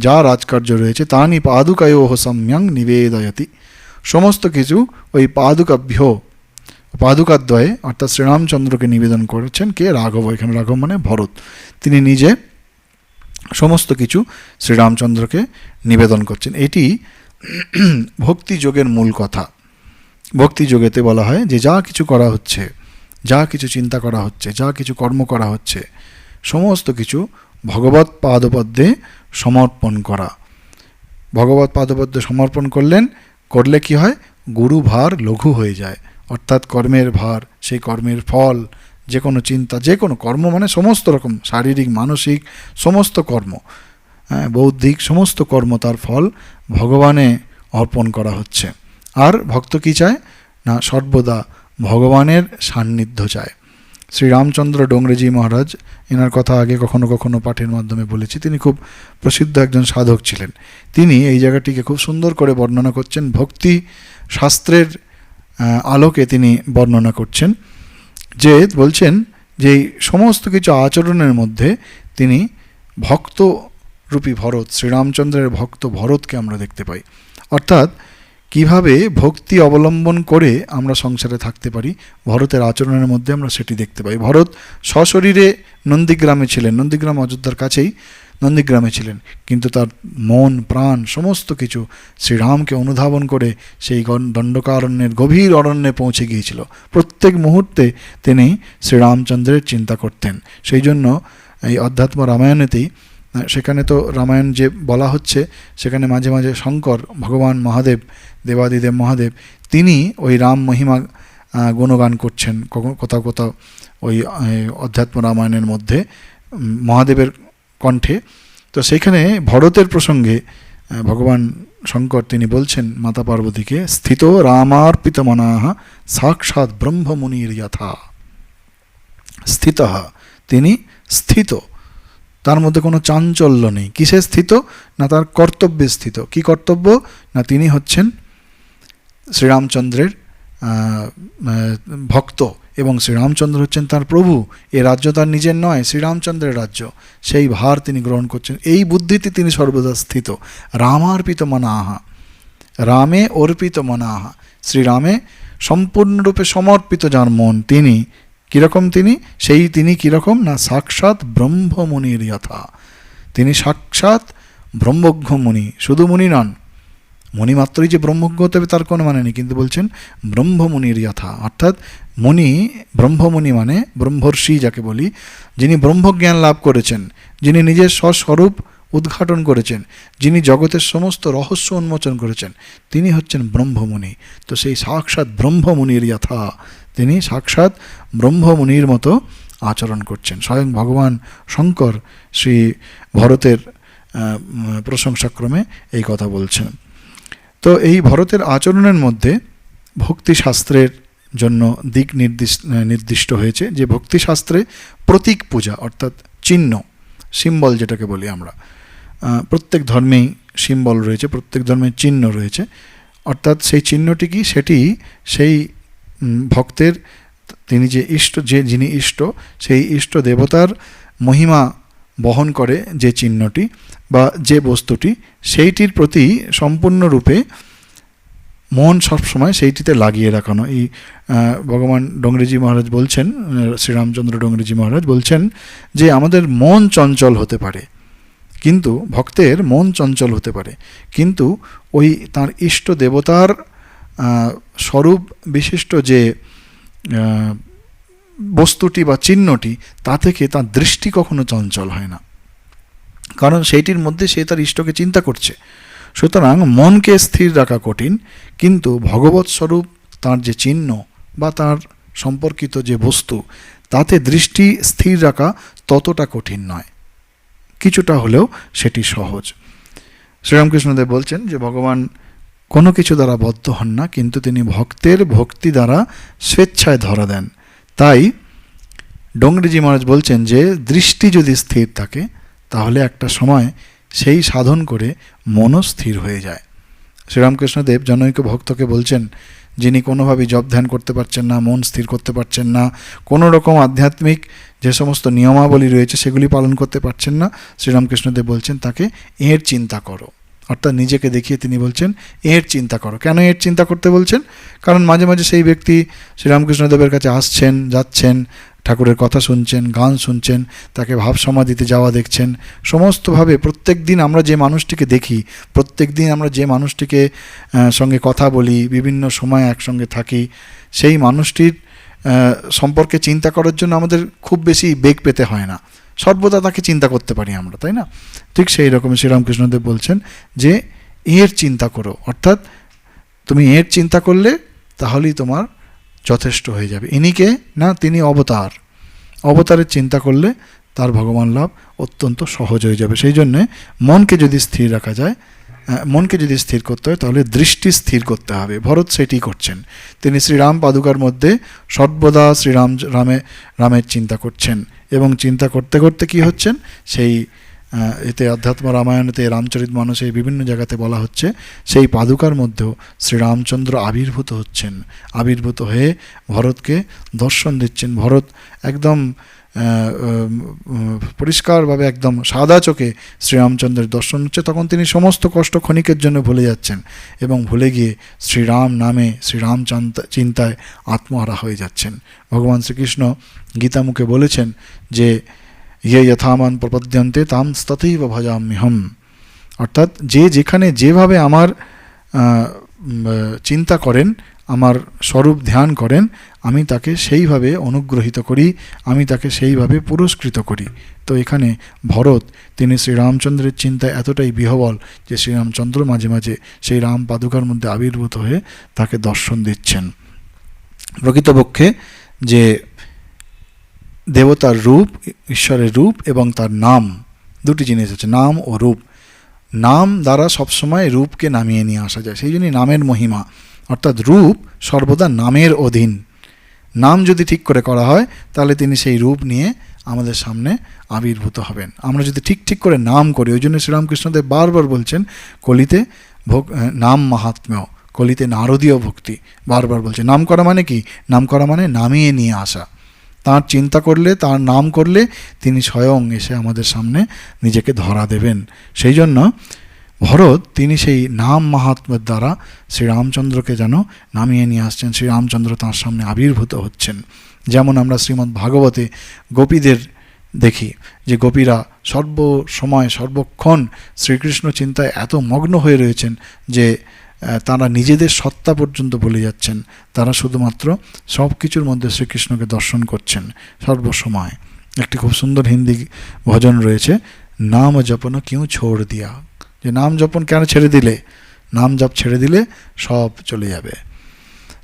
যা রাজকার্য রয়েছে, তানি পাদুকয়োঃ সম্যং নিবেদয়তি, সমস্ত কিছু ওই পাদুকাভ্য, পাদুকাদ্বয়ে অর্থাৎ শ্রীরামচন্দ্রকে নিবেদন করেছেন কে? রাঘব। এখানে রাঘব মানে ভরত। তিনি নিজে সমস্ত কিছু শ্রীরামচন্দ্রকে নিবেদন করছেন। এটি ভক্তিযোগের মূল কথা। ভক্তিযোগেতে বলা হয় যে যা কিছু করা হচ্ছে, যা কিছু চিন্তা করা হচ্ছে, যা কিছু কর্ম করা হচ্ছে, সমস্ত কিছু ভগবৎ পাদপদ্মে সমর্পণ করা। ভগবৎ পাদপদ্মে সমর্পণ করলে কি হয়? গুরু ভার লঘু হয়ে যায়। অর্থাৎ কর্মের ভার, সেই কর্মের ফল, যে কোনো চিন্তা, যে কোনো কর্ম মানে সমস্ত রকম শারীরিক মানসিক সমস্ত কর্ম, বৌদ্ধিক সমস্ত কর্ম, তার ফল ভগবানে অর্পণ করা হচ্ছে। আর ভক্ত কি চায় না? সর্বদা ভগবানের সান্নিধ্য চায়। শ্রীরামচন্দ্র ডোংরেজি মহারাজ, এনার কথা আগে কখনো কখনো পাঠের মাধ্যমে বলেছি, তিনি খুব প্রসিদ্ধ একজন সাধক ছিলেন। তিনি এই জায়গাটিকে খুব সুন্দর করে বর্ণনা করছেন, ভক্তি শাস্ত্রের আলোকে তিনি বর্ণনা করছেন, যে বলছেন যে এই সমস্ত কিছু আচরণের মধ্যে তিনি ভক্তরূপী ভরত, শ্রীরামচন্দ্রের ভক্ত ভরতকে আমরা দেখতে পাই। অর্থাৎ কিভাবে ভক্তি অবলম্বন করে আমরা সংসারে থাকতে পারি, ভরতের আচরণের মধ্যে আমরা সেটি দেখতে পাই। ভরত সশরীরে নন্দীগ্রামে ছিলেন, নন্দীগ্রাম অযোধ্যার কাছেই নন্দীগ্রামে ছিলেন, কিন্তু তার মন প্রাণ সমস্ত কিছু শ্রীরামকে অনুধাবন করে সেই দণ্ডকারণ্যের গভীর অরণ্যে পৌঁছে গিয়েছিল। প্রত্যেক মুহূর্তে তিনি শ্রীরামচন্দ্রের চিন্তা করতেন। সেই জন্য এই অধ্যাত্ম রামায়ণেতেই, সেখানে তো রামায়ণ যে বলা হচ্ছে, সেখানে মাঝে মাঝে শঙ্কর ভগবান মহাদেব, দেবাদিদেব মহাদেব, তিনি ওই রাম মহিমা গুণগান করছেন কোথাও কোথাও ওই অধ্যাত্ম রামায়ণের মধ্যে মহাদেবের কণ্ঠে। তো সেইখানে ভরতের প্রসঙ্গে ভগবান শঙ্কর তিনি বলছেন মাতা পার্বতীকে, স্থিত রামার্পিত মনাহ সাক্ষাৎ ব্রহ্মমুনির যথা। স্থিত, তিনি স্থিত, তার মধ্যে কোনো চাঞ্চল্য নেই। কিসে স্থিত? না তার কর্তব্যে স্থিত। কি কর্তব্য? না তিনি হচ্ছেন শ্রীরামচন্দ্রের ভক্ত এবং শ্রীরামচন্দ্র হচ্ছেন তার প্রভু। এ রাজ্য তার নিজের নয়, শ্রীরামচন্দ্রের রাজ্য, সেই ভার তিনি গ্রহণ করছেন। এই বুদ্ধিতে তিনি সর্বদা স্থিত। রামার্পিত মনাহা, রামে অর্পিত মনাহা, শ্রীরামে সম্পূর্ণরূপে সমর্পিত যার মন, তিনি কীরকম? তিনি কীরকম? না সাক্ষাৎ ব্রহ্মমুনির যথা। তিনি সাক্ষাৎ ব্রহ্মজ্ঞ মুনি, শুধু মুনি নন, মুনি মাত্রই যে ব্রহ্মজ্ঞ হতে হবে তার কোনো মানে নেই, কিন্তু বলছেন ব্রহ্মমুনির যথা, অর্থাৎ মুনি, ব্রহ্মমুনি মানে ব্রহ্মর্ষি যাকে বলি, যিনি ব্রহ্মজ্ঞান লাভ করেছেন, যিনি নিজের স্বস্বরূপ উদ্ঘাটন করেছেন, যিনি জগতের সমস্ত রহস্য উন্মোচন করেছেন, তিনি হচ্ছেন ব্রহ্মমুনি। তো সেই সাক্ষাৎ ব্রহ্মমুনির যথা, তিনি সাক্ষাৎ ব্রহ্মমুনির মতো আচরণ করছেন। স্বয়ং ভগবান শঙ্কর শ্রী ভরতের প্রশংসাক্রমে এই কথা বলছেন। তো এই ভরতের আচরণের মধ্যে ভক্তিশাস্ত্রের জন্য দিক নির্দিষ্ট হয়েছে, যে ভক্তিশাস্ত্রে প্রতীক পূজা অর্থাৎ চিহ্ন, সিম্বল যেটাকে বলি আমরা, প্রত্যেক ধর্মেই সিম্বল রয়েছে, প্রত্যেক ধর্মের চিহ্ন রয়েছে। অর্থাৎ সেই চিহ্নটি কি? সেটি সেই ভক্তের, তিনি যে ইষ্ট, যিনি ইষ্ট, সেই ইষ্ট দেবতার মহিমা বহন করে যে চিহ্নটি বা যে বস্তুটি, সেইটির প্রতি সম্পূর্ণরূপে মন সবসময় সেইটিতে লাগিয়ে রাখানো। এই ভগবান ডোংরেজি মহারাজ বলছেন, শ্রীরামচন্দ্র ডোংরেজি মহারাজ বলছেন যে আমাদের মন চঞ্চল হতে পারে, কিন্তু ভক্তের মন চঞ্চল হতে পারে, কিন্তু ওই তার ইষ্ট দেবতার স্বরূপ বিশিষ্ট যে বস্তুটি বা চিহ্নটি, তা থেকে তার দৃষ্টি কখনো চঞ্চল হয় না, কারণ সেইটির মধ্যে সে তার ইষ্টকে চিন্তা করছে। সুতরাং মনকে স্থির রাখা কঠিন, কিন্তু ভগবৎ স্বরূপ তার যে চিহ্ন বা তার সম্পর্কিত যে বস্তু, তাতে দৃষ্টি স্থির রাখা ততটা কঠিন নয়, কিছুটা হলেও সেটি সহজ। শ্রীরামকৃষ্ণদেব বলছেন যে ভগবান কোনো কিছু দ্বারা বদ্ধ হন না, কিন্তু তিনি ভক্তের ভক্তি দ্বারা স্বেচ্ছায় ধরা দেন। তাই ডোংরেজি মহারাজ বলছেন যে দৃষ্টি যদি স্থির থাকে, তাহলে একটা সময় সেই সাধন করে মনও স্থির হয়ে যায়। শ্রীরামকৃষ্ণদেব জনৈক ভক্তকে বলছেন, যিনি কোনোভাবেই জপ ধ্যান করতে পারছেন না, মন স্থির করতে পারছেন না, কোনো রকম আধ্যাত্মিক যে সমস্ত নিয়মাবলী রয়েছে সেগুলি পালন করতে পারছেন না, শ্রীরামকৃষ্ণদেব বলছেন তাকে এর চিন্তা করো। অর্থাৎ নিজেকে দেখিয়ে তিনি বলছেন এর চিন্তা করো। কেন এর চিন্তা করতে বলছেন? কারণ মাঝে মাঝে সেই ব্যক্তি শ্রীরামকৃষ্ণদেবের কাছে আসছেন, যাচ্ছেন, ঠাকুরের কথা শুনছেন, গান শুনছেন, তাকে ভাব সমাধিতে যাওয়া দেখছেন। সমস্তভাবে প্রত্যেক দিন আমরা যে মানুষটিকে দেখি, প্রত্যেক দিন আমরা যে মানুষটিকে সঙ্গে কথা বলি, বিভিন্ন সময় একসঙ্গে থাকি, সেই মানুষটির সম্পর্কে চিন্তা করার জন্য আমাদের খুব বেশি বেগ পেতে হয় না, সর্বদা তাকে চিন্তা করতে পারি আমরা, তাই না? ঠিক সেই রকম শ্রীরামকৃষ্ণদেব বলছেন যে এর চিন্তা করো, অর্থাৎ তুমি এর চিন্তা করলে তাহলেই তোমার যথেষ্ট হয়ে যাবে। ইনিকে না, তিনি অবতার, অবতারের চিন্তা করলে তার ভগবান লাভ অত্যন্ত সহজ হয়ে যাবে। সেই জন্যে মনকে যদি স্থির রাখা যায়, মনকে যদি স্থির করতে হয় তাহলে দৃষ্টি স্থির করতে হবে। ভরত সেটি করছেন, তিনি শ্রীরাম পাদুকার মধ্যে সর্বদা রামের চিন্তা করছেন, এবং চিন্তা করতে করতে কি হচ্ছেন, সেই এতে অধ্যাত্ম রামায়ণেতে, রামচরিতমানসে বিভিন্ন জায়গাতে বলা হচ্ছে, সেই পাদুকার মধ্যেও শ্রীরামচন্দ্র আবির্ভূত হচ্ছেন, আবির্ভূত হয়ে ভরতকে দর্শন দিচ্ছেন। ভরত একদম পরিষ্কারভাবে একদম সাদা চোখে শ্রীরামচন্দ্রের দর্শন হচ্ছে। তখন তিনি সমস্ত কষ্ট ক্ষণিকের জন্য ভুলে যাচ্ছেন এবং ভুলে গিয়ে শ্রীরাম নামে, শ্রীরাম চিন্তায় আত্মহারা হয়ে যাচ্ছেন। ভগবান শ্রীকৃষ্ণ গীতামুখে বলেছেন যে ইয়ে যথামান প্রপদ্যন্তে তাম তথৈব ভজাম্যহম, অর্থাৎ যে যেখানে যেভাবে আমার চিন্তা করেন, আমার স্বরূপ ধ্যান করেন, আমি তাকে সেইভাবে অনুগ্রহিত করি, আমি তাকে সেইভাবে পুরস্কৃত করি। তো এখানে ভরত, তিনি শ্রীরামচন্দ্রের চিন্তায় এতটাই বিহবল যে শ্রীরামচন্দ্র মাঝে মাঝে সেই রাম পাদুকার মধ্যে আবির্ভূত হয়ে তাকে দর্শন দিচ্ছেন। প্রকৃতপক্ষে যে দেবতার রূপ, ঈশ্বরের রূপ এবং তার নাম, দুটি জিনিস আছে, নাম ও রূপ। নাম দ্বারা সবসময় রূপকে নামিয়ে নিয়ে আসা যায়, সেই জন্যই নামের মহিমা। অর্থাৎ রূপ সর্বদা নামের অধীন। নাম যদি ঠিক করে করা হয় তাহলে তিনি সেই রূপ নিয়ে আমাদের সামনে আবির্ভূত হবেন। আমরা যদি ঠিক ঠিক করে নাম করি, ওই জন্য শ্রীরামকৃষ্ণদেব বারবার বলছেন কলিতে নাম মাহাত্ম্য, কলিতে নারদীয় ভক্তি, বারবার বলছে। নাম করা মানে কি? নাম করা মানে নামিয়ে নিয়ে আসা। তাঁর চিন্তা করলে, তাঁর নাম করলে তিনি স্বয়ং এসে আমাদের সামনে নিজেকে ধরা দেবেন। সেই জন্য ভরত, তিনি সেই নাম মাহাত্ম্যের দ্বারা শ্রীরামচন্দ্রকে যেন নামিয়ে নিয়ে আসছেন, শ্রীরামচন্দ্র তাঁর সামনে আবির্ভূত হচ্ছেন। যেমন আমরা শ্রীমদ্ ভাগবতে গোপীদের দেখি যে গোপীরা সর্বসময় সর্বক্ষণ শ্রীকৃষ্ণ চিন্তায় এত মগ্ন হয়ে রয়েছেন যে তারা নিজেদের সত্তা পর্যন্ত ভুলে যাচ্ছেন। তারা শুধুমাত্র সব কিছুর মধ্যে শ্রীকৃষ্ণকে দর্শন করছেন সর্বসময়। একটি খুব সুন্দর হিন্দি ভজন রয়েছে, নাম জপন কিউ ছোড় দিয়া, যে নাম জপন কেন ছেড়ে দিলে? নাম জপ ছেড়ে দিলে সব চলে যাবে।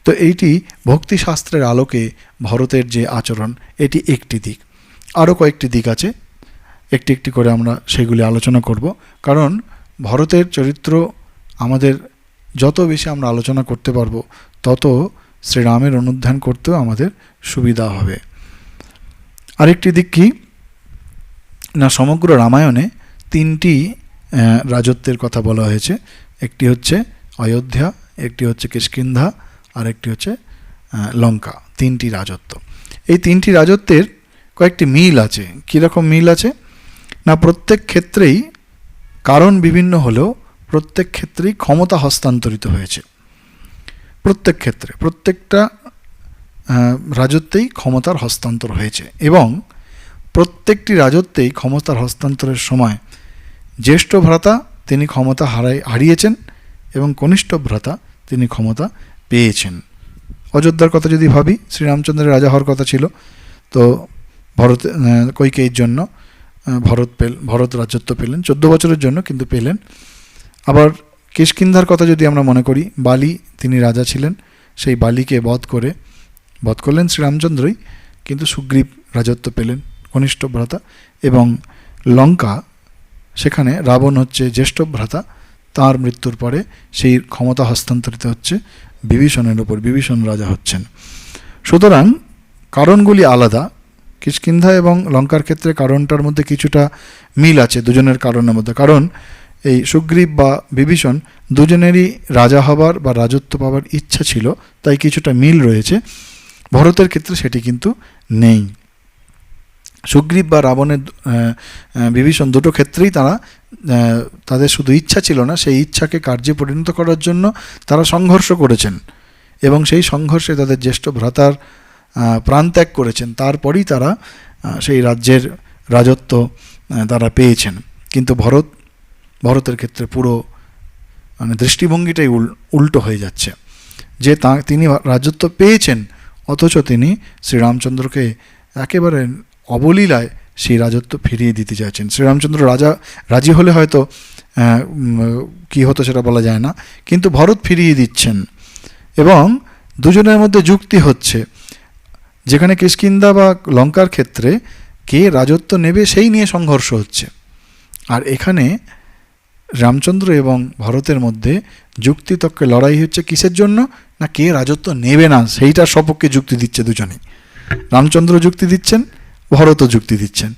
তো এইটি ভক্তিশাস্ত্রের আলোকে ভরতের যে আচরণ, এটি একটি দিক। আরও কয়েকটি দিক আছে, একটি একটি করে আমরা সেগুলি আলোচনা করব। কারণ ভরতের চরিত্র আমাদের যত বেশি আমরা আলোচনা করতে পারবো তত শ্রীরামের অনুধ্যান করতেও আমাদের সুবিধা হবে। আরেকটি দিক কি না, সমগ্র রামায়ণে তিনটি রাজত্বের কথা বলা হয়েছে। একটি হচ্ছে অযোধ্যা, একটি হচ্ছে কিষ্কিন্ধা, আর একটি হচ্ছে লঙ্কা। তিনটি রাজত্ব। এই তিনটি রাজত্বের কয়েকটি মিল আছে। কীরকম মিল আছে না, প্রত্যেক ক্ষেত্রেই কারণ বিভিন্ন হলেও প্রত্যেক ক্ষেত্রেই ক্ষমতা হস্তান্তরিত হয়েছে। প্রত্যেক ক্ষেত্রে, প্রত্যেকটা রাজত্বেই ক্ষমতার হস্তান্তর হয়েছে, এবং প্রত্যেকটি রাজত্বেই ক্ষমতার হস্তান্তরের সময় জ্যেষ্ঠ ভ্রাতা তিনি ক্ষমতা হারিয়েছেন এবং কনিষ্ঠ ভ্রাতা তিনি ক্ষমতা পেয়েছেন। অযোধ্যার কথা যদি ভাবি, শ্রীরামচন্দ্রের রাজা হওয়ার কথা ছিল, তো কৈকেয়ীর জন্য ভরত রাজত্ব পেলেন 14 বছরের জন্য, কিন্তু পেলেন। আবার কিষ্কিন্ধার কথা যদি আমরা মনে করি, বালি তিনি রাজা ছিলেন, সেই বালিকে বধ করলেন শ্রীরামচন্দ্রই, কিন্তু সুগ্রীব রাজত্ব পেলেন, কনিষ্ঠ ভ্রাতা। এবং লঙ্কা, সেখানে রাবণ হচ্ছে জ্যেষ্ঠ ভ্রাতা, তার মৃত্যুর পরে সেই ক্ষমতা হস্তান্তরিত হচ্ছে বিভীষণের উপর, বিভীষণ রাজা হচ্ছেন। সুতরাং কারণগুলি আলাদা। কিষ্কিন্ধা এবং লঙ্কার ক্ষেত্রে কারণটার মধ্যে কিছুটা মিল আছে দুজনের কারণের মধ্যে, কারণ এই সুগ্রীব বা বিভীষণ দুজনেরই রাজা হবার বা রাজত্ব পাবার ইচ্ছা ছিল, তাই কিছুটা মিল রয়েছে। ভরতের ক্ষেত্রে সেটি কিন্তু নেই। সুগ্রীব বা রাবণের বিভীষণ দুটো ক্ষেত্রেই তারা তাদের শুধু ইচ্ছা ছিল না, সেই ইচ্ছাকে কার্যে পরিণত করার জন্য তারা সংঘর্ষ করেছেন এবং সেই সংঘর্ষে তাদের জ্যেষ্ঠ ভ্রাতার প্রাণত্যাগ করেছেন। তারপরেই তারা সেই রাজ্যের রাজত্ব তারা পেয়েছেন। কিন্তু ভরতের ক্ষেত্রে পুরো মানে দৃষ্টিভঙ্গিটাই উল্টো হয়ে যাচ্ছে, যে তিনি রাজত্ব পেয়েছেন অথচ তিনি শ্রীরামচন্দ্রকে একেবারে অবলীলায় সেই রাজত্ব ফিরিয়ে দিতে চাইছেন। শ্রীরামচন্দ্র রাজি হলে হয়তো কি হতো সেটা বলা যায় না, কিন্তু ভরত ফিরিয়ে দিচ্ছেন এবং দুজনের মধ্যে যুক্তি হচ্ছে। যেখানে কিষ্কিন্ধা বা লঙ্কার ক্ষেত্রে কে রাজত্ব নেবে সেই নিয়ে সংঘর্ষ হচ্ছে, আর এখানে রামচন্দ্র এবং ভরতের মধ্যে যুক্তিতর্কে লড়াই হচ্ছে। কিসের জন্য? না কে রাজত্ব নেবে না সেইটার সপক্ষে যুক্তি দিচ্ছে দুজনেই। রামচন্দ্র যুক্তি দিচ্ছেন, ভরতও যুক্তি দিচ্ছেন।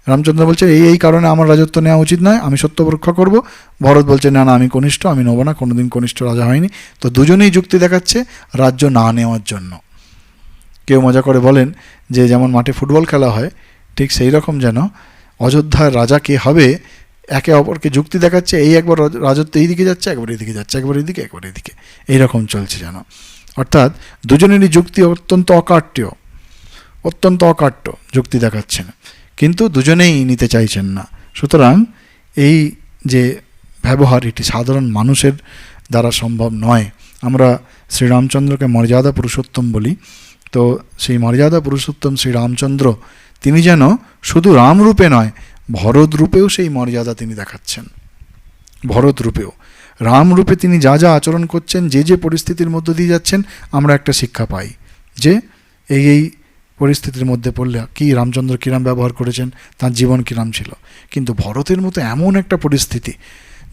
রামচন্দ্র বলছে এই কারণে আমার রাজত্ব নেওয়া উচিত নয়, আমি সত্য রক্ষা করব। ভরত বলছে না আমি কনিষ্ঠ, আমি নেবো না, কোনোদিন কনিষ্ঠ রাজা হয়নি। তো দুজনেই যুক্তি দেখাচ্ছে রাজ্য না নেওয়ার জন্য। কেউ মজা করে বলেন যে যেমন মাঠে ফুটবল খেলা হয় ঠিক সেই রকম যেন অযোধ্যার রাজা কে হবে একে অপরকে যুক্তি দেখাচ্ছে। এই একবার রাজত্ব এই দিকে যাচ্ছে, একবার এদিকে যাচ্ছে, একবার এদিকে একবার এদিকে, এইরকম চলছে যেন। অর্থাৎ দুজনেরই যুক্তি অত্যন্ত অকাট্য যুক্তি দেখাচ্ছেন, কিন্তু দুজনেই নিতে চাইছেন না। সুতরাং এই যে ব্যবহার এটি সাধারণ মানুষের দ্বারা সম্ভব নয়। আমরা শ্রীরামচন্দ্রকে মর্যাদা পুরুষোত্তম বলি, তো সেই মর্যাদা পুরুষোত্তম শ্রীরামচন্দ্র তিনি যেন শুধু রামরূপে নয় ভরত রূপেও সেই মর্যাদা তিনি দেখাচ্ছেন। ভরত রূপেও রামরূপে তিনি যা যা আচরণ করছেন, যে পরিস্থিতির মধ্য দিয়ে যাচ্ছেন, আমরা একটা শিক্ষা পাই যে এই পরিস্থিতির মধ্যে পড়লে কি রামচন্দ্র কিরাম ব্যবহার করেছেন, তার জীবন কিরাম ছিল। কিন্তু ভরতের মতো এমন একটা পরিস্থিতি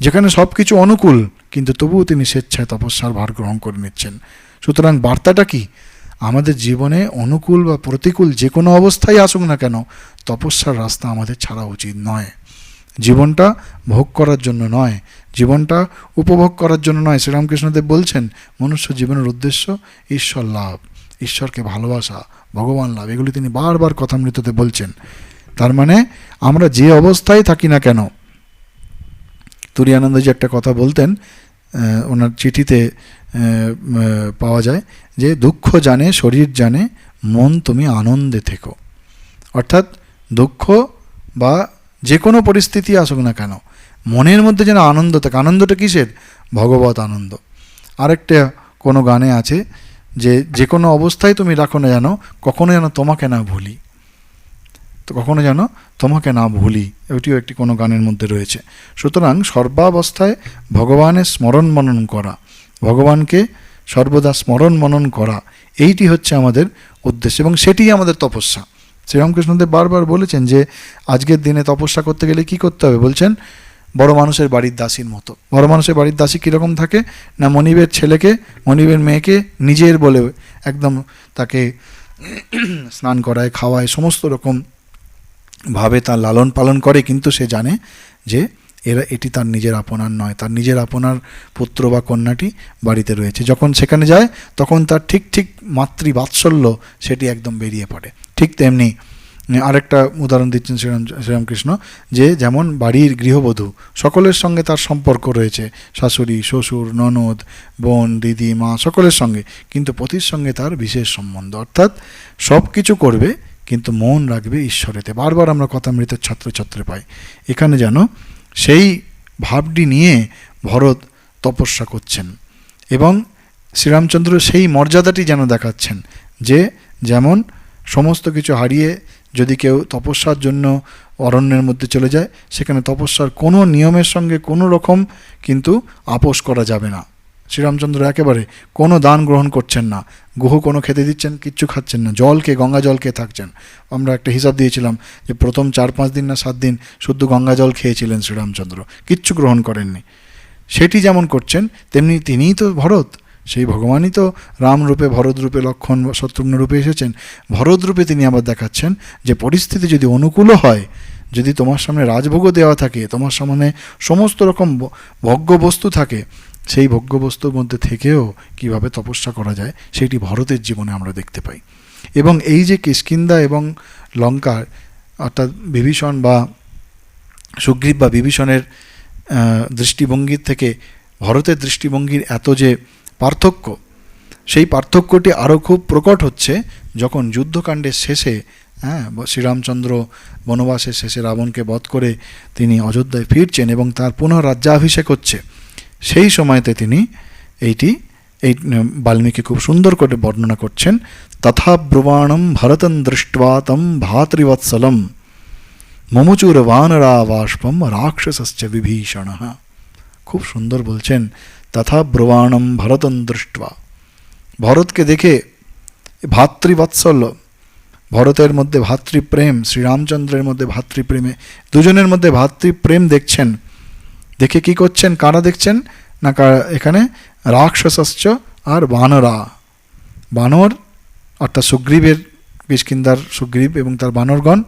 যেখানে সব কিছু অনুকূল, কিন্তু তবুও তিনি স্বেচ্ছায় তপস্যার ভার গ্রহণ করে নিচ্ছেন। সুতরাং বার্তাটা কি? আমাদের জীবনে অনুকূল বা প্রতিকূল যে কোনো অবস্থায় আসুক না কেন, তপস্যার রাস্তা আমাদের ছাড়া উচিত নয়। জীবনটা ভোগ করার জন্য নয়, জীবনটা উপভোগ করার জন্য নয়। শ্রীরামকৃষ্ণদেব বলছেন মনুষ্য জীবনের উদ্দেশ্য ঈশ্বর লাভ, ঈশ্বরকে ভালোবাসা, ভগবান লাভ, এগুলি তিনি বারবার কথামৃততে বলছেন। তার মানে আমরা যে অবস্থায় থাকি না কেন, তুরীয়ানন্দজি একটা কথা বলতেন, ওনার চিঠিতে পাওয়া যায় যে দুঃখ জানে শরীর জানে, মন তুমি আনন্দে থেকো। অর্থাৎ দুঃখ বা যে কোনো পরিস্থিতি আসুক না কেন, মনের মধ্যে যেন আনন্দ থাকে। আনন্দটা কিসের? ভগবত আনন্দ। আরেকটা কোনো গানে আছে যে যে কোনো অবস্থায় তুমি রাখো না যেন, কখনো যেন তোমাকে না ভুলি। তো কখনো যেন তোমাকে না ভুলি, এটিও একটি কোনো গানের মধ্যে রয়েছে। সুতরাং সর্বাবস্থায় ভগবানের স্মরণ মনন করা, ভগবানকে সর্বদা স্মরণ মনন করা, এইটি হচ্ছে আমাদের উদ্দেশ্য এবং সেটিই আমাদের তপস্যা। শ্রীরামকৃষ্ণদেব বারবার বলেছেন যে আজকের দিনে তপস্যা করতে গেলে কি করতে হবে? বলছেন বড় মানুষের বাড়ির দাসীর মতো। বড় মানুষের বাড়ির দাসী কীরকম থাকে না, মনিবের ছেলেকে, মনিবের মেয়েকে নিজের বলে একদম তাকে স্নান করায়, খাওয়ায়, সমস্ত রকম ভাবে তার লালন পালন করে, কিন্তু সে জানে যে এটি তার নিজের আপনার নয়, তার নিজের আপনার পুত্র বা কন্যাটি বাড়িতে রয়েছে। যখন সেখানে যায় তখন তার ঠিক মাতৃবাৎসল্য সেটি একদম বেরিয়ে পড়ে। ঠিক তেমনি আরেকটা উদাহরণ দিচ্ছেন শ্রীরামকৃষ্ণ, যে যেমন বাড়ির গৃহবধূ সকলের সঙ্গে তার সম্পর্ক রয়েছে, শাশুড়ি, শ্বশুর, ননদ, বোন, দিদি, মা, সকলের সঙ্গে, কিন্তু পতির সঙ্গে তার বিশেষ সম্বন্ধ। অর্থাৎ সব কিছু করবে কিন্তু মন রাখবে ঈশ্বরেতে। বারবার আমরা কথামৃতের ছত্রে পাই। এখানে যেন সেই ভাবটি নিয়ে ভরত তপস্যা করছেন এবং শ্রীরামচন্দ্র সেই মর্যাদাটি যেন দেখাচ্ছেন যে যেমন সমস্ত কিছু হারিয়ে যদি কেউ তপস্যার জন্য অরণ্যের মধ্যে চলে যায়, সেখানে তপস্যার কোনো নিয়মের সঙ্গে কোনো রকম কিন্তু আপোষ করা যাবে না। শ্রীরামচন্দ্র একেবারে কোনো দান গ্রহণ করছেন না, গুহ কোনো খেতে দিচ্ছেন, কিচ্ছু খাচ্ছেন না, জলকে গঙ্গা জলকে থাকছেন। আমরা একটা হিসাব দিয়েছিলাম যে প্রথম 4-5 দিন না 7 দিন শুদ্ধ গঙ্গা জল খেয়েছিলেন শ্রীরামচন্দ্র, কিচ্ছু গ্রহণ করেননি। সেটি যেমন করছেন তেমনি তিনিই তো ভরত, সেই ভগবানই তো রাম রূপে, ভরত রূপে, লক্ষ্মণ, শত্রুঘ্ন রূপে এসেছেন। ভরত রূপে তিনি আবার দেখাচ্ছেন যে পরিস্থিতি যদি অনুকূলও হয়, যদি তোমার সামনে রাজভোগও দেওয়া থাকে, তোমার সামনে সমস্ত রকম ভোগ্য বস্তু থাকে, সেই ভোগ্য বস্তুর মধ্যে থেকেও কিভাবে তপস্যা করা যায় সেটি ভরতের জীবনে আমরা দেখতে পাই। এবং এই যে কিষ্কিন্ধা এবং লঙ্কার, অর্থাৎ বিভীষণ বা সুগ্রীব বা বিভীষণের দৃষ্টিভঙ্গির থেকে ভরতের দৃষ্টিভঙ্গির এত যে পার্থক্য, সেই পার্থক্যটি আরও খুব প্রকট হচ্ছে যখন যুদ্ধকাণ্ডের শেষে, শ্রীরামচন্দ্র বনবাসের শেষে রাবণকে বধ করে তিনি অযোধ্যায় ফিরছেন এবং তার পুনঃ রাজ্যাভিষেক হচ্ছে। সেই সময়তে তিনি এই বাল্মীকি খুব সুন্দর করে বর্ণনা করছেন। তথা ব্রুবাণম ভরতন দৃष्ट्वा তম ভাতৃবৎসলম মমচুর বানরা বাষ্পম রাক্ষসশ্চ বিভীষণ। খুব সুন্দর বলছেন, তথা ব্রুবাণম ভরতন দৃष्ट्वा, ভরতকে দেখে ভাতৃবৎসল্য, ভরতের মধ্যে ভাতৃপ্রেম, শ্রীরামচন্দ্রের মধ্যে ভাতৃপ্রেমে, দুজনের মধ্যে ভাতৃপ্রেম দেখছেন। দেখে কি করছেন, কারা দেখছেন না, এখানে রাক্ষসশ্চ আর বানরা, বানর অর্থাৎ সুগ্রীবের, কিষ্কিন্ধার সুগ্রীব এবং তার বানরগণ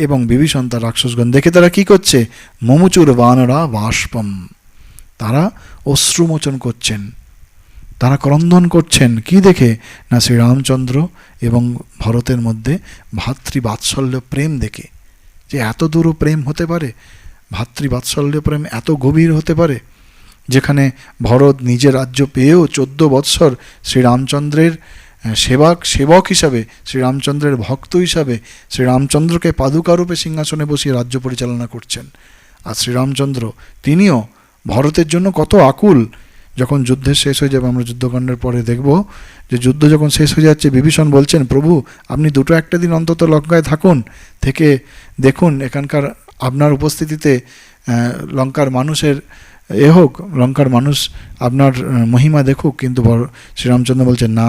এবং বিভীষণ তার রাক্ষসগণ দেখে তারা কি করছে, মমুচুর বানরা বাষ্পম, তারা অশ্রুমোচন করছেন, তারা ক্রন্দন করছেন। কি দেখে না, শ্রীরামচন্দ্র এবং ভরতের মধ্যে ভাতৃবাৎসল্য প্রেম দেখে, যে এত দূর প্রেম হতে পারে, ভাতৃবাৎসল্য প্রেম এত গভীর হতে পারে, যেখানে ভরত নিজের রাজ্য পেয়েও 14 বৎসর শ্রীরামচন্দ্রের সেবক হিসাবে, শ্রীরামচন্দ্রের ভক্ত হিসাবে শ্রীরামচন্দ্রকে পাদুকারূপে সিংহাসনে বসিয়ে রাজ্য পরিচালনা করছেন। আর শ্রীরামচন্দ্র তিনিও ভরতের জন্য কত আকুল। যখন যুদ্ধের শেষ হয়ে যাবে, আমরা যুদ্ধকাণ্ডের পরে দেখব যে যুদ্ধ যখন শেষ হয়ে যাচ্ছে, বিভীষণ বলছেন, প্রভু আপনি 2-1 দিন অন্তত লঙ্কায় থাকুন, থেকে দেখুন এখানকার আপনার উপস্থিতিতে লঙ্কার মানুষের হোক, লঙ্কার মানুষ আপনার মহিমা দেখুক। কিন্তু শ্রীরামচন্দ্র বলছেন, না,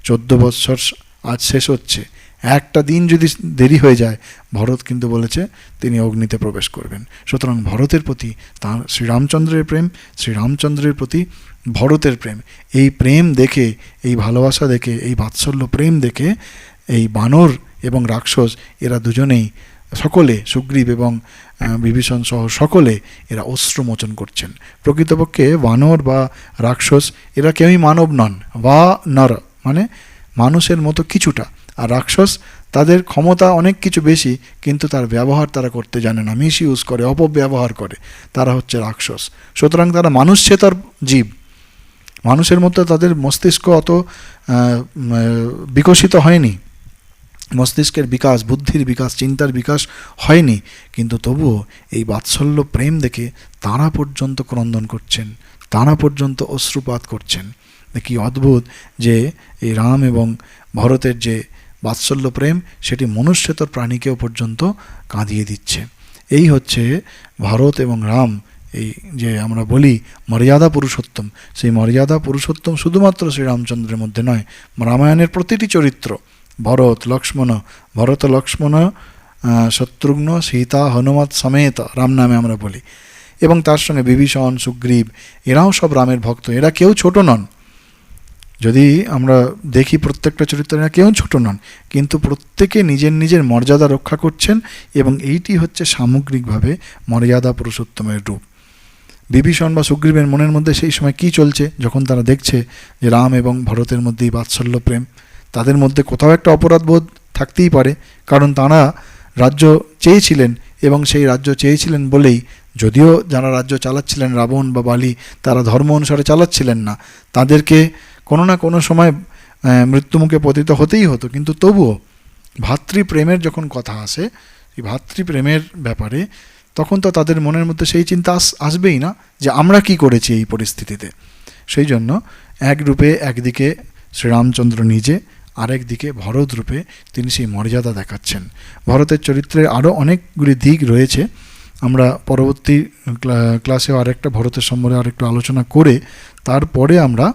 14 বৎসর আজ শেষ হচ্ছে, একটা দিন যদি দেরি হয়ে যায়, ভরত কিন্তু বলেছে তিনি অগ্নিতে প্রবেশ করবেন। সুতরাং ভরতের প্রতি তাঁর শ্রীরামচন্দ্রের প্রেম, শ্রীরামচন্দ্রের প্রতি ভরতের প্রেম, এই প্রেম দেখে, এই ভালোবাসা দেখে, এই বাৎসল্য প্রেম দেখে এই বানর এবং রাক্ষস এরা দুজনেই, সকলে, সুগ্রীব এবং বিভীষণ সহ সকলে এরা অশ্রুমোচন করছেন। প্রকৃতপক্ষে বানর বা রাক্ষস এরা কেউই মানব নন, বা নর মানে মানুষের মতো কিছুটা, আর রাক্ষস তাদের ক্ষমতা অনেক কিছু বেশি, কিন্তু তার ব্যবহার তারা করতে জানে না, মিস ইউজ করে, অপব্যবহার করে, তারা হচ্ছে রাক্ষস। সুতরাং তারা মানুষচেতার জীব, মানুষের মতো তাদের মস্তিষ্ক অত বিকশিত হয়নি, মস্তিষ্কের বিকাশ, বুদ্ধির বিকাশ, চিন্তার বিকাশ হয়নি, কিন্তু তবুও এই বাৎসল্য প্রেম দেখে তারা পর্যন্ত ক্রন্দন করছেন, তারা পর্যন্ত অশ্রুপাত করছেন। কি অদ্ভুত যে এই রাম এবং ভরতের যে বাৎসল্য প্রেম, সেটি মনুষ্যতর প্রাণীকেও পর্যন্ত কাঁদিয়ে দিচ্ছে। এই হচ্ছে ভরত এবং রাম, এই যে আমরা বলি মর্যাদা পুরুষোত্তম, সেই মর্যাদা পুরুষোত্তম শুধুমাত্র শ্রীরামচন্দ্রের মধ্যে নয়, রামায়ণের প্রতিটি চরিত্র, ভরত লক্ষ্মণ শত্রুঘ্ন সীতা হনুমৎ সমেত রাম নামে আমরা বলি, এবং তার সঙ্গে বিভীষণ, সুগ্রীব, এরাও সব রামের ভক্ত, এরা কেউ ছোট নন। যদি আমরা দেখি প্রত্যেকটা চরিত্র, এরা কেউ ছোট নন, কিন্তু প্রত্যেকে নিজের নিজের মর্যাদা রক্ষা করছেন, এবং এইটি হচ্ছে সামগ্রিকভাবে মর্যাদা পুরুষোত্তমের রূপ। বিভীষণ বা সুগ্রীবের মনের মধ্যে সেই সময় কি চলছে, যখন তারা দেখছে যে রাম এবং ভরতের মধ্যেই বাৎসল্য প্রেম, তাদের মধ্যে কোথাও একটা অপরাধবোধ থাকতেই পারে, কারণ তারা রাজ্য চেয়েছিলেন, এবং সেই রাজ্য চেয়েছিলেন বলেই, যদিও যারা রাজ্য চালাচ্ছিলেন রাবণ বা বালি, তারা ধর্ম অনুসারে চালাচ্ছিলেন না, তাদেরকে কোনো না কোনো সময় মৃত্যুমুখে পতিত হতেই হতো, কিন্তু তবুও ভাতৃপ্রেমের যখন কথা আসে, এই ভাতৃপ্রেমের ব্যাপারে, তখন তো তাদের মনের মধ্যে সেই চিন্তা আসবেই না যে আমরা কি করেছি এই পরিস্থিতিতে। সেই জন্য এক রূপে একদিকে শ্রীরামচন্দ্র নিজে, আরেক দিকে ভরত রূপে তিনি সেই মর্যাদা দেখাচ্ছেন। ভরতের চরিত্রের আরও অনেকগুলি দিক রয়েছে, আমরা পরবর্তী ক্লাসেও আরেকটা ভরতের সম্বন্ধে আরেকটু আলোচনা করে তারপরে আমরা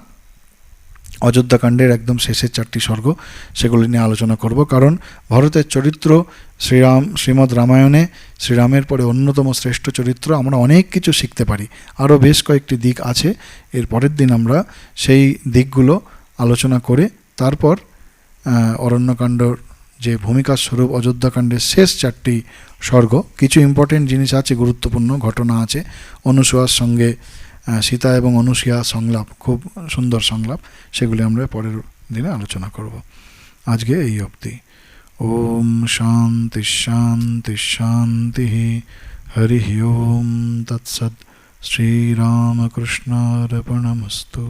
অযোধ্যাকাণ্ডের একদম শেষের 4টি সর্গ সেগুলি নিয়ে আলোচনা করব। কারণ ভরতের চরিত্র শ্রীমদ্ রামায়ণে শ্রীরামের পরে অন্যতম শ্রেষ্ঠ চরিত্র, আমরা অনেক কিছু শিখতে পারি, আরও বেশ কয়েকটি দিক আছে। এর পরের দিন আমরা সেই দিকগুলো আলোচনা করে তারপর অরণ্যকাণ্ডর যে ভূমিকা স্বরূপ অযোধ্যাকাণ্ডের শেষ 4টি সর্গ, কিছু ইম্পর্টেন্ট জিনিস আছে, গুরুত্বপূর্ণ ঘটনা আছে, অনুসূয়ার সঙ্গে সীতা এবং অনুসূয়া সংলাপ, খুব সুন্দর সংলাপ, সেগুলি আমরা পরের দিনে আলোচনা করব। আজকে এই অবধি। ওম শান্তি শান্তি শান্তি। হরি ওম তৎসৎ। শ্রীরামকৃষ্ণার্পণমস্তু।